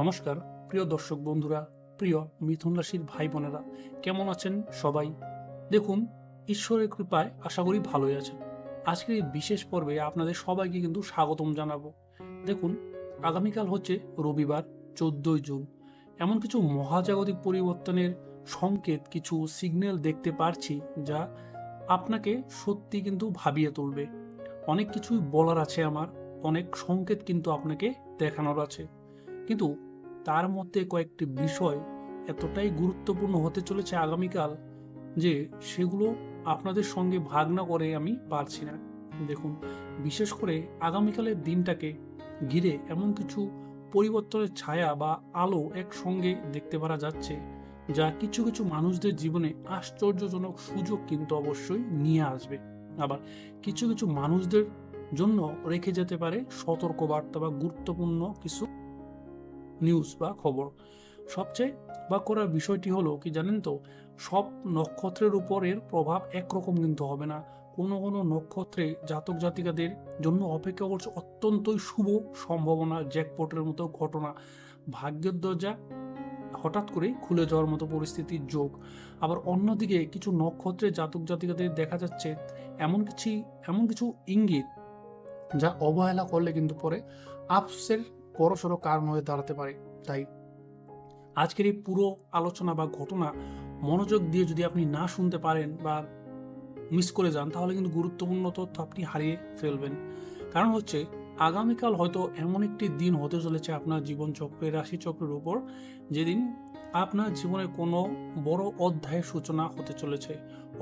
নমস্কার প্রিয় দর্শক বন্ধুরা, প্রিয় মিথুন রাশির ভাই বোনেরা, কেমন আছেন সবাই? দেখুন, ঈশ্বরের কৃপায় আশা করি ভালোই আছেন। আজকের এই বিশেষ পর্বে আপনাদের সবাইকে কিন্তু স্বাগতম জানাবো। দেখুন, আগামীকাল হচ্ছে রবিবার, 14ই জুন। এমন কিছু মহাজাগতিক পরিবর্তনের সংকেত, কিছু সিগন্যাল দেখতে পারছি যা আপনাকে সত্যি কিন্তু ভাবিয়ে তুলবে। অনেক কিছুই বলার আছে আমার, অনেক সংকেত কিন্তু আপনাকে দেখানোর আছে, কিন্তু তার মধ্যে কয়েকটি বিষয় এতটাই গুরুত্বপূর্ণ হতে চলেছে আগামীকাল যে সেগুলো আপনাদের সঙ্গে ভাগ না করে আমি পারছি না। দেখুন, বিশেষ করে আগামীকালের দিনটাকে ঘিরে এমন কিছু পরিবর্তনের ছায়া বা আলো একসঙ্গে দেখতে পারা যাচ্ছে যা কিছু কিছু মানুষদের জীবনে আশ্চর্যজনক সুযোগ কিন্তু অবশ্যই নিয়ে আসবে। আবার কিছু কিছু মানুষদের জন্য রেখে যেতে পারে সতর্কবার্তা বা গুরুত্বপূর্ণ কিছু নিউজ বা খবর। সবচেয়ে অবাক করার বিষয়টি হলো কি জানেন তো, সব নক্ষত্রের উপর এর প্রভাব একরকম কিন্তু হবে না। কোনো কোনো নক্ষত্রে জাতক জাতিকাদের জন্য অপেক্ষা করছে অত্যন্তই শুভ সম্ভাবনা, জ্যাকপটের মতো ঘটনা, ভাগ্যের দরজা হঠাৎ করে খুলে যাওয়ার মতো পরিস্থিতির যোগ। আবার অন্যদিকে কিছু নক্ষত্রে জাতক জাতিকাদের দেখা যাচ্ছে এমন কিছু ইঙ্গিত যা অবহেলা করলে কিন্তু পরে আফসোসের বড়সড় কারণ হয়ে দাঁড়াতে পারে। তাই আজকের এই পুরো আলোচনা বা ঘটনা মনোযোগ দিয়ে যদি আপনি না শুনতে পারেন বা মিস করে যান, তাহলে কিন্তু গুরুত্বপূর্ণ তথ্য আপনি হারিয়ে ফেলবেন। কারণ হচ্ছে, আগামীকাল হয়তো এমন একটি দিন হতে চলেছে আপনার জীবন চক্রের, রাশি চক্রের উপর, যেদিন আপনার জীবনে কোনো বড় অধ্যায়ের সূচনা হতে চলেছে,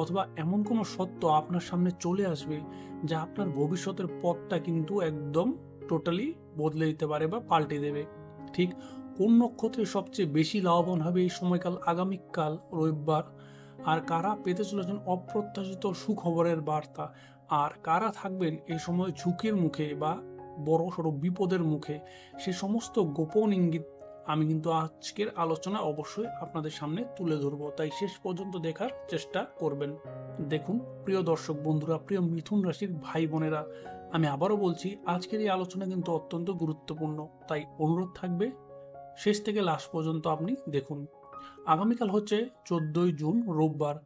অথবা এমন কোনো সত্য আপনার সামনে চলে আসবে যা আপনার ভবিষ্যতের পথটা কিন্তু একদম টোটালি বদলে দিতে পারে বা পাল্টে দেবে। ঠিক কোন নক্ষত্রে সবচেয়ে বেশি লাভবান হবে এই সময়কাল আগামীকাল রবিবার, আর কারা পেতে চলেছেন অপ্রত্যাশিত সুখবরের বার্তা, আর কারা থাকবেন এই সময় ঝুঁকির মুখে বা বড় সড়ো বিপদের মুখে, সে সমস্ত গোপন ইঙ্গিত আমি কিন্তু আজকের আলোচনা অবশ্যই আপনাদের সামনে তুলে ধরবো। তাই শেষ পর্যন্ত দেখার চেষ্টা করবেন। দেখুন প্রিয় দর্শক বন্ধুরা, প্রিয় মিথুন রাশির ভাই বোনেরা, আমি আবারও বলছি, আজকের এই আলোচনা কিন্তু অত্যন্ত গুরুত্বপূর্ণ। তাই অনুরোধ থাকবে শেষ থেকে লাস্ট পর্যন্ত আপনি দেখুন। আগামীকাল হচ্ছে 14ই জুন, রোববার।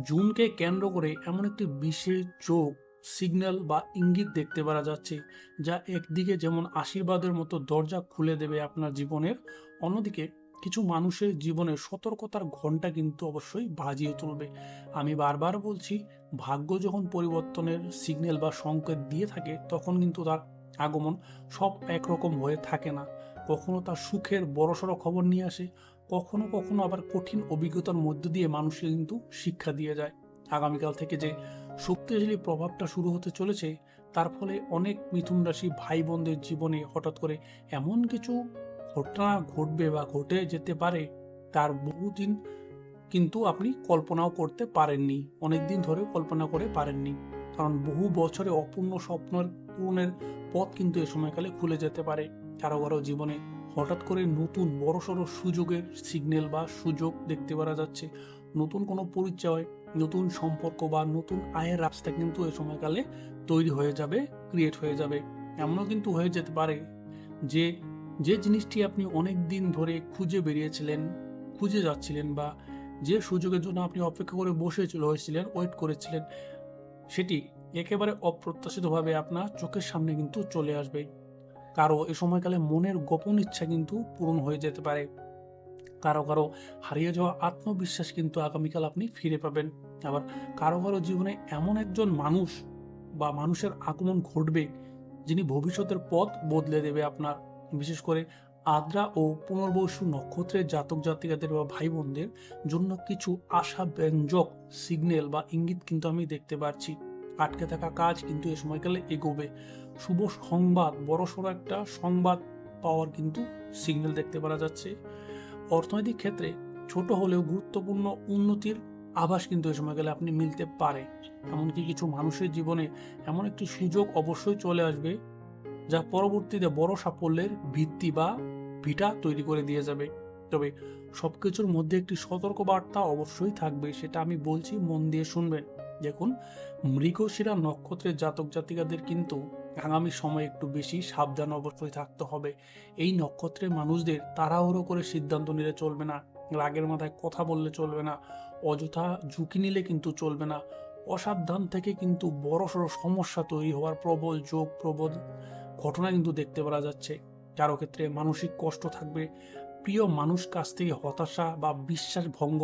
জুনকে কেন্দ্র করে এমন একটি বিশেষ যোগ, সিগন্যাল বা ইঙ্গিত দেখতে পাওয়া যাচ্ছে যা একদিকে যেমন আশীর্বাদের মতো দরজা খুলে দেবে আপনার জীবনের, অন্যদিকে কিছু মানুষের জীবনে সতর্কতার ঘন্টা কিন্তু অবশ্যই বাজিয়ে তুলবে। আমি বারবার বলছি, ভাগ্য যখন পরিবর্তনের সিগন্যাল বা সংকেত দিয়ে থাকে, তখন কিন্তু তার আগমন সব একরকম হয়ে থাকে না। কখনো তার সুখের বড়সড় খবর নিয়ে আসে, কখনো কখনো আবার কঠিন অভিজ্ঞতার মধ্য দিয়ে মানুষকে কিন্তু শিক্ষা দিয়ে যায়। আগামীকাল থেকে যে শক্তিশালী প্রভাবটা শুরু হতে চলেছে, তার ফলে অনেক মিথুন রাশি ভাই বোনদের জীবনে হঠাৎ করে এমন কিছু ঘটনা ঘটবে বা ঘটে যেতে পারে, তার বহুদিন কিন্তু আপনি কল্পনাও করতে পারেননি, অনেকদিন ধরে কল্পনা করে পারেননি। কারণ বহু বছরে অপূর্ণ স্বপ্নের পূরণের পথ কিন্তু এ সময়কালে খুলে যেতে পারে। কারো কারো জীবনে হঠাৎ করে নতুন বড়সড় সুযোগের সিগন্যাল বা সুযোগ দেখতে পাওয়া যাচ্ছে। নতুন কোনো পরিচয়, নতুন সম্পর্ক বা নতুন আয়ের রাস্তা কিন্তু এ সময়কালে তৈরি হয়ে যাবে, ক্রিয়েট হয়ে যাবে। এমনও কিন্তু হয়ে যেতে পারে যে যে জিনিসটি আপনি অনেক দিন ধরে খুঁজে বেরিয়েছিলেন, খুঁজে যাচ্ছিলেন, বা যে সুযোগের জন্য আপনি অপেক্ষা করে হয়েছিলেন, ওয়েট করেছিলেন, সেটি একেবারে অপ্রত্যাশিতভাবে আপনার চোখের সামনে কিন্তু চলে আসবে। কারো এ সময়কালে মনের গোপন ইচ্ছা কিন্তু পূরণ হয়ে যেতে পারে। কারো কারো হারিয়ে যাওয়া আত্মবিশ্বাস কিন্তু আগামীকাল আপনি ফিরে পাবেন। আবার কারো কারো জীবনে এমন একজন মানুষ বা মানুষের আগমন ঘটবে যিনি ভবিষ্যতের পথ বদলে দেবে আপনার। বিশেষ করে আদ্রা ও পুনর্বসু নক্ষত্রের জাতক জাতিকাদের বা ভাই বোনদের জন্য কিছু আশা ব্যঞ্জক সিগন্যাল বা ইঙ্গিত কিন্তু আমি দেখতে পাচ্ছি। আটকে থাকা কাজ কিন্তু এ সময়কালে এগোবে। শুভ সংবাদ, বড়সড় একটা সংবাদ পাওয়ার কিন্তু সিগন্যাল দেখতে পাওয়া যাচ্ছে। অর্থনৈতিক ক্ষেত্রে ছোট হলেও গুরুত্বপূর্ণ উন্নতির আভাস কিন্তু এই সময়কালে আপনি মিলতে পারে। এমনকি কিছু মানুষের জীবনে এমন একটি সুযোগ অবশ্যই চলে আসবে যা পরবর্তীতে বড় সাফল্যের ভিত্তি বা ভিটা তৈরি করে দিয়ে যাবে। তবে সবকিছুর মধ্যে একটি সতর্কবার্তা অবশ্যই থাকবে, সেটা আমি বলছি, মন দিয়ে শুনবেন। দেখুন, মৃগশিরা নক্ষত্রের জাতক জাতিকাদের কিন্তু আগামী সময় একটু বেশি সাবধান অবশ্যই থাকতে হবে। এই নক্ষত্রের মানুষদের তাড়াহুড়ো করে সিদ্ধান্ত নিলে চলবে না, রাগের মাথায় কথা বললে চলবে না, অযথা ঝুঁকি নিলে কিন্তু চলবে না। অসাবধান থেকে কিন্তু বড়সড় সমস্যা তৈরি হওয়ার প্রবল যোগ, প্রবল ঘটনা কিন্তু দেখতে পাওয়া যাচ্ছে। কারো ক্ষেত্রে মানসিক কষ্ট থাকবে, প্রিয় মানুষ কাছ থেকে হতাশা বা বিশ্বাস ভঙ্গ,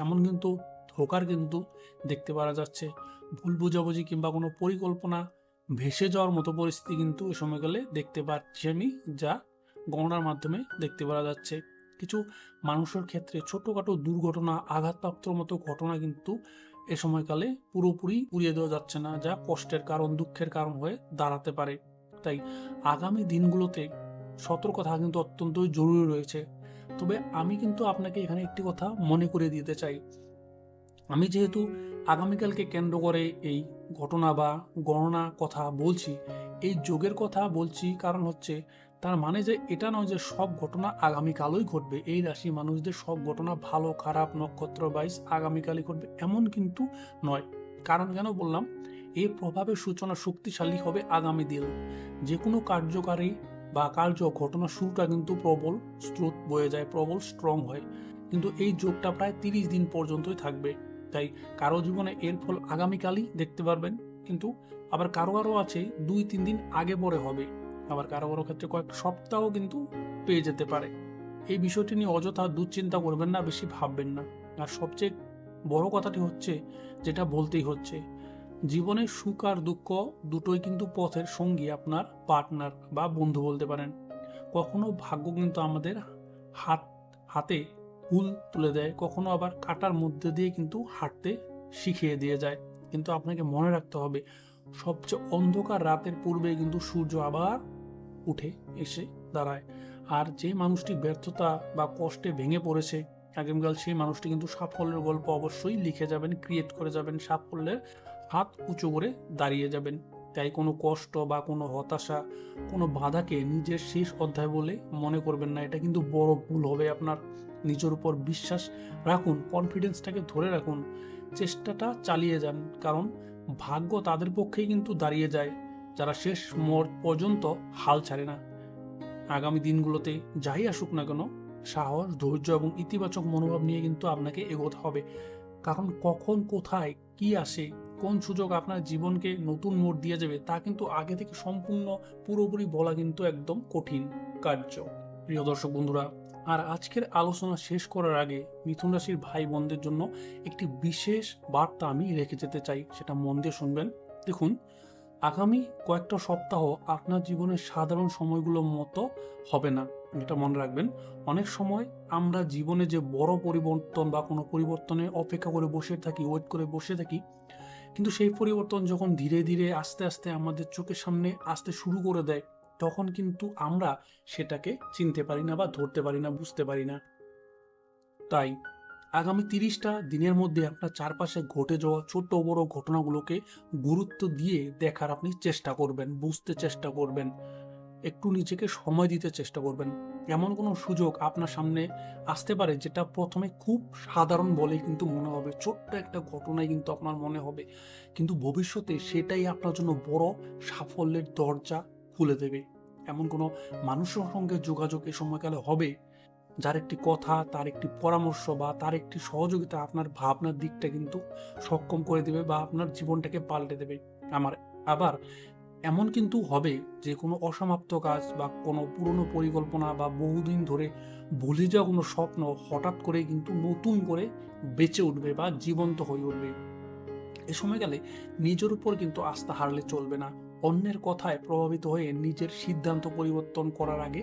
এমন কিন্তু ধোঁকার কিন্তু দেখতে পাওয়া যাচ্ছে। ভুল বোঝাবুঝি কিংবা কোনো পরিকল্পনা ভেসে যাওয়ার মতো পরিস্থিতি কিন্তু এ সময়কালে দেখতে পাচ্ছি আমি, যা গণনার মাধ্যমে দেখতে পাওয়া যাচ্ছে। কিছু মানুষের ক্ষেত্রে ছোটোখাটো দুর্ঘটনা, আঘাতপ্রাপ্তর মতো ঘটনা কিন্তু এ সময়কালে পুরোপুরি উড়িয়ে দেওয়া যাচ্ছে না, যা কষ্টের কারণ, দুঃখের কারণ হয়ে দাঁড়াতে পারে। তাই আগামী দিনগুলোতে সতর্ক থাকা কিন্তু অত্যন্ত জরুরি রয়েছে। তবে আমি কিন্তু আপনাকে এখানে একটি কথা মনে করিয়ে দিতে চাই। আমি যেহেতু আগামীকালকে কেন্দ্র করে এই ঘটনা বা গণনা কথা বলছি, এই যোগের কথা বলছি, কারণ হচ্ছে তার মানে যে এটা নয় যে সব ঘটনা আগামীকালই ঘটবে, এই রাশি মানুষদের সব ঘটনা ভালো খারাপ নক্ষত্র বাইস আগামীকালই ঘটবে এমন কিন্তু নয়। কারণ কেন বললাম, এই প্রভাবের সূচনা শক্তিশালী হবে আগামী দিন। যে কোনো কার্যকারী বা কার্য ঘটনা শুরুটা কিন্তু প্রবল স্রোত বয়ে যায়, প্রবল স্ট্রং হয়, কিন্তু এই যোগটা প্রায় 30 দিন পর্যন্তই থাকবে। তাই কারো জীবনে এর ফল আগামীকালই দেখতে পারবেন, কিন্তু আবার কারো কারো আছে 2-3 দিন আগে পরে হবে, আবার কারো কারো ক্ষেত্রে কয়েক সপ্তাহ কিন্তু পেয়ে যেতে পারে। এই বিষয়টি নিয়ে অযথা দুশ্চিন্তা করবেন না, বেশি ভাববেন না। আর সবচেয়ে বড় কথাটি হচ্ছে, যেটা বলতেই হচ্ছে, জীবনে সুখ আর দুঃখ দুটোই কিন্তু পথের সঙ্গী, আপনার পার্টনার বা বন্ধু বলতে পারেন। কখনো ভাগ্য কিন্তু আমাদের হাতে ফুল তুলে দেয়, কখনো আবার কাটার মধ্যে দিয়ে কিন্তু হাঁটতে শিখিয়ে দিয়ে যায়। কিন্তু আপনাকে মনে রাখতে হবে, সবচেয়ে অন্ধকার রাতের পূর্বে কিন্তু সূর্য আবার উঠে এসে দাঁড়ায়। আর যে মানুষটি ব্যর্থতা বা কষ্টে ভেঙে পড়েছে আগামীকাল, সেই মানুষটি কিন্তু সাফল্যের গল্প অবশ্যই লিখে যাবেন, ক্রিয়েট করে যাবেন, সাফল্যের হাত উঁচু করে দাঁড়িয়ে যাবেন। তাই কোনো কষ্ট বা কোনো হতাশা, কোনো বাধাকে নিজের শেষ অধ্যায় বলে মনে করবেন না, এটা কিন্তু বড় ভুল হবে আপনার। নিজের উপর বিশ্বাস রাখুন, কনফিডেন্সটাকে ধরে রাখুন, চেষ্টাটা চালিয়ে যান, কারণ ভাগ্য তাদের পক্ষেই কিন্তু দাঁড়িয়ে যায় যারা শেষ মোড় পর্যন্ত হাল ছাড়ে না। আগামী দিনগুলোতে যাই আসুক না কেন, সাহস, ধৈর্য এবং ইতিবাচক মনোভাব নিয়ে কিন্তু আপনাকে এগোতে হবে। কারণ কখন কোথায় কি আসে, কোন সুযোগ আপনার জীবনকে নতুন মোড় দিয়ে যাবে, তা কিন্তু আগে থেকে সম্পূর্ণ পুরোপুরি বলা কিন্তু একদম কঠিন কার্য। প্রিয় দর্শক বন্ধুরা, আর আজকের আলোচনা শেষ করার আগে মিথুন রাশির ভাই বোনদের জন্য একটি বিশেষ বার্তা আমি রেখে যেতে চাই, সেটা মন দিয়ে শুনবেন। দেখুন, আগামী কয়েকটা সপ্তাহ আপনার জীবনের সাধারণ সময়গুলোর মতো হবে না, এটা মনে রাখবেন। অনেক সময় আমরা জীবনে যে বড় পরিবর্তন বা কোনো পরিবর্তনে অপেক্ষা করে বসে থাকি, ওয়েট করে বসে থাকি, কিন্তু সেই পরিবর্তন যখন ধীরে ধীরে আস্তে আস্তে আমাদের চোখের সামনে আসতে শুরু করে দেয়, তখন কিন্তু আমরা সেটাকে চিনতে পারি না বা ধরতে পারি না, বুঝতে পারি না। তাই আগামী 30টা দিনের মধ্যে আপনার চারপাশে ঘটে যাওয়া ছোট বড় ঘটনাগুলোকে গুরুত্ব দিয়ে দেখার আপনি চেষ্টা করবেন, বুঝতে চেষ্টা করবেন, একটু নিজেকে সময় দিতে চেষ্টা করবেন। এমন কোনো সুযোগ আপনার সামনে আসতে পারে যেটা প্রথমে খুব সাধারণ বলে কিন্তু মনে হবে, ছোট্ট একটা ঘটনাই কিন্তু আপনার মনে হবে, কিন্তু ভবিষ্যতে সেটাই আপনার জন্য বড় সাফল্যের দরজা খুলে দেবে। এমন কোনো মানুষের সঙ্গে যোগাযোগ এ সময়কালে হবে, যার একটি কথা, তার একটি পরামর্শ বা তার একটি সহযোগিতা আপনার ভাবনার দিকটা কিন্তু সক্ষম করে দেবে বা আপনার জীবনটাকে পাল্টে দেবে। আবার এমন কিন্তু হবে যে কোনো অসমাপ্ত কাজ বা কোনো পুরনো পরিকল্পনা বা বহুদিন ধরে ভুলে যাওয়া কোনো স্বপ্ন হঠাৎ করে কিন্তু নতুন করে বেঁচে উঠবে বা জীবন্ত হয়ে উঠবে। এ সময় গেলে নিজের উপর কিন্তু আস্থা হারলে চলবে না। অন্যের কথায় প্রভাবিত হয়ে নিজের সিদ্ধান্ত পরিবর্তন করার আগে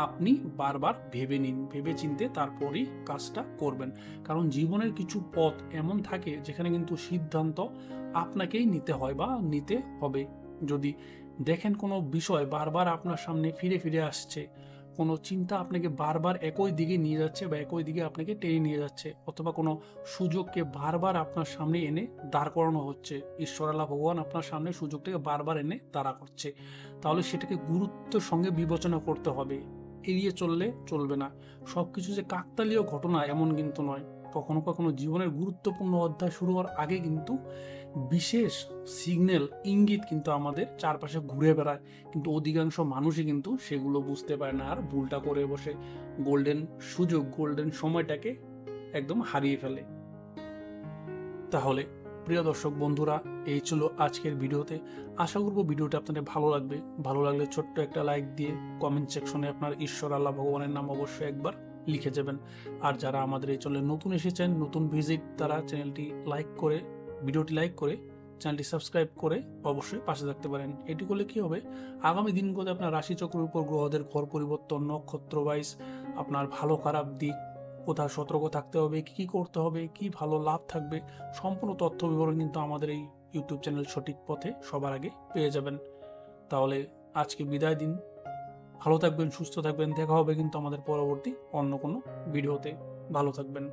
আপনি বারবার ভেবে নিন, ভেবে চিনতে তারপরই কাজটা করবেন। কারণ জীবনের কিছু পথ এমন থাকে যেখানে কিন্তু সিদ্ধান্ত আপনাকেই নিতে হয় বা নিতে হবে। যদি দেখেন কোনো বিষয় বারবার আপনার সামনে ফিরে ফিরে আসছে, কোনো চিন্তা আপনাকে বারবার একই দিকে নিয়ে যাচ্ছে বা একই দিকে আপনাকে টেনে নিয়ে যাচ্ছে, অথবা কোনো সুযোগকে বারবার আপনার সামনে এনে দাঁড় করানো হচ্ছে, ঈশ্বর আল্লাহ ভগবান আপনার সামনে সুযোগটাকে বারবার এনে দাঁড়া করছে, তাহলে সেটাকে গুরুত্বের সঙ্গে বিবেচনা করতে হবে, এড়িয়ে চললে চলবে না। সবকিছু যে কাকতালীয় ঘটনা এমন কিন্তু নয়, কখনো কখনো জীবনের গুরুত্বপূর্ণ অধ্যায় শুরু হওয়ার আগে কিন্তু বিশেষ সিগন্যাল ইঙ্গিত কিন্তু আমাদের চারপাশে ঘুরে বেড়ায়, কিন্তু অধিকাংশ মানুষই কিন্তু সেগুলো বুঝতে পারে না, আর ভুলটা করে বসে গোল্ডেন সুযোগ, গোল্ডেন সময়টাকে একদম হারিয়ে ফেলে। তাহলে প্রিয় দর্শক বন্ধুরা, এই ছিল আজকের ভিডিওতে। আশা করব ভিডিওটা আপনাদের ভালো লাগবে। ভালো লাগলে ছোট্ট একটা লাইক দিয়ে কমেন্ট সেকশনে আপনার ঈশ্বর আল্লাহ ভগবানের নাম অবশ্যই একবার লিখে যাবেন। আর যারা আমাদের এই চ্যানেলে নতুন এসেছেন, নতুন ভিজিট, তারা চ্যানেলটি লাইক করে, ভিডিওটি লাইক করে চ্যানেলটি সাবস্ক্রাইব করে অবশ্যই পাশে থাকতে পারেন। এটি করলে কি হবে, আগামী দিনগুলোতে আপনার রাশিচক্রের উপর গ্রহদের ঘর পরিবর্তন, নক্ষত্র ওয়াইজ আপনার ভালো খারাপ দিক, কোথায় সতর্ক থাকতে হবে, কি করতে হবে, কি ভালো লাভ থাকবে, সম্পূর্ণ তথ্য বিবরণ কিন্তু আমাদের এই ইউটিউব চ্যানেল সঠিক পথে সবার আগে পেয়ে যাবেন। তাহলে আজকে বিদায় দিন, ভালো থাকবেন, সুস্থ থাকবেন। দেখা হবে কিন্তু আমাদের পরবর্তী অন্য কোনো ভিডিওতে। ভালো থাকবেন।